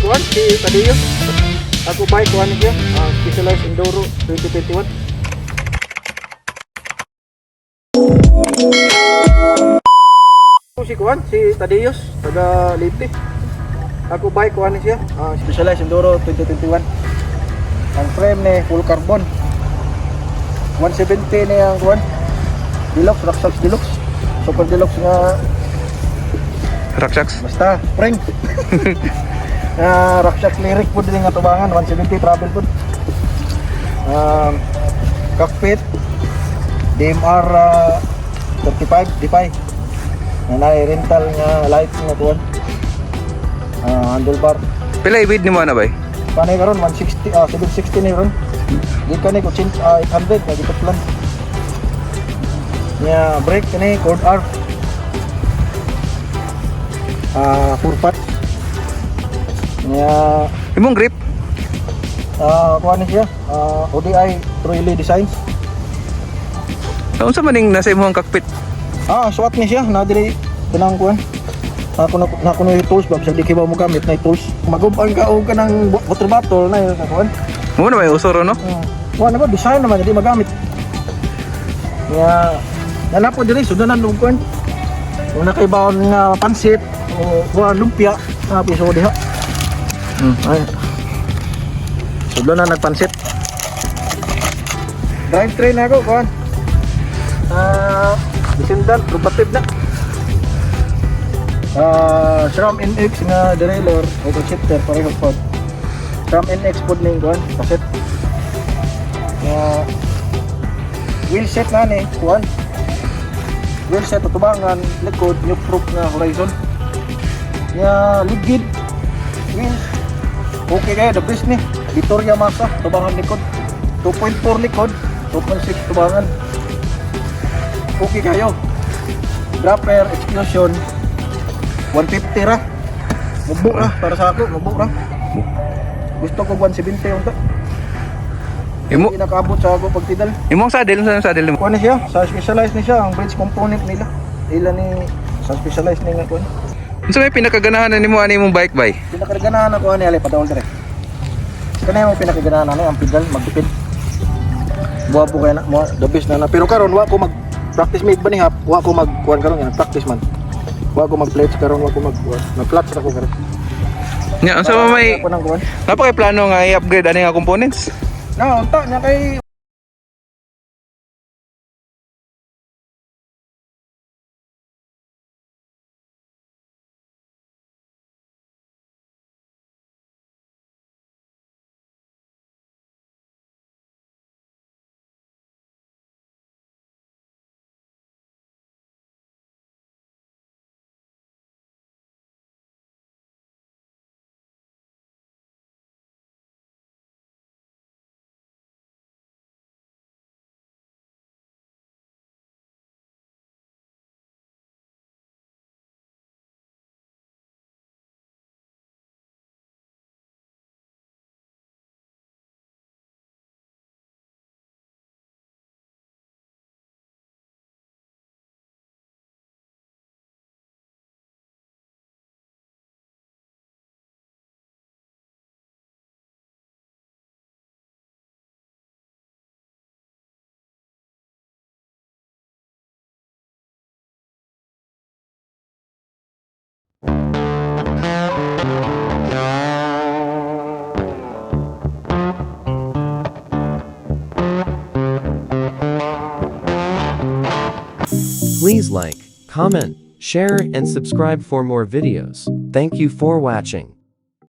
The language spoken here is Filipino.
kuan si Tadio. Ako bike kuan niya, Specialized Enduro 2021. Si kuan si Tadios taga Leyte. Ako bike kuan siya, Specialized Enduro 2021. Ang frame ni full carbon. 170 ni ang kuan. Deluxe, Rockshocks Deluxe. Super Deluxe nga Rockshocks. basta spring. Rockshocks lyric po din nga tubangan 170 travel po. Cockpit DMR 35 DPI. Nanay rental nga lights nga tuwan. Handlebar. Pila ibid ni mo na bay? Panay karon 160 760 ni ron. Di ka ni ko 800 nga dito plan. Nya brake kani cord R. 4 nya Imong grip? kuan ni siya, ODI Troily Designs. Unsa man ning nasa imong cockpit? SWAT ni siya, na dili kanang kuan. Ako na yung tools ba, sa di kibaw mo gamit na yung tools. Magubang ka o ka ng water bottle na yun, kuan. Mo na bay usoro no? Kuan na ba, design naman, hindi magamit. Kaya, nanapo dili, sudanan ng kuan. Kung nakaibaw nga pansit, o kuan lumpia, piso diha. Ay. Sudanan nagpansit. Drivetrain ako, kuan. Descendant, rotative na. SRAM NX nga derailleur, auto shifter, pareho po. SRAM NX po na yung kuhan, kaset. Wheel set na ni, kuhan. Wheel set, tutubangan, likod, new proof na horizon. Ligid, wheels. Okay kayo, the best ni. Victoria Masa, tubangan likod. 2.4 likod, 2.6 tubangan. Okay kayo. Dropper, explosion 150 ra. Mubo ra para sa ako, mubo ra. Gusto ko 170 unta. Imo Hindi nakaabot sa ako pagtidal. imong saddle sa saddle mo. Kuha na siya, sa specialized ni siya ang bridge component nila. Ila ni sa specialized ni nga kuha. Unsa may pinakaganahan nimo ani imong bike bay? Pinakaganahan ako ani ali padawal dire. Kana mo pinakaganahan ani ang pedal magtipid. Buwa po kay na mo the best na pero karon wa ko mag practice made ba ni hap, wa ko mag kuan karon nga practice man. Wa ko mag-pledge karon, wa ko mag-clutch ako karon. Nya unsa man may ako nang kuan. napakay plano nga i-upgrade ani nga components? Na unta nya kay Please like, comment, share and subscribe for more videos. Thank you for watching.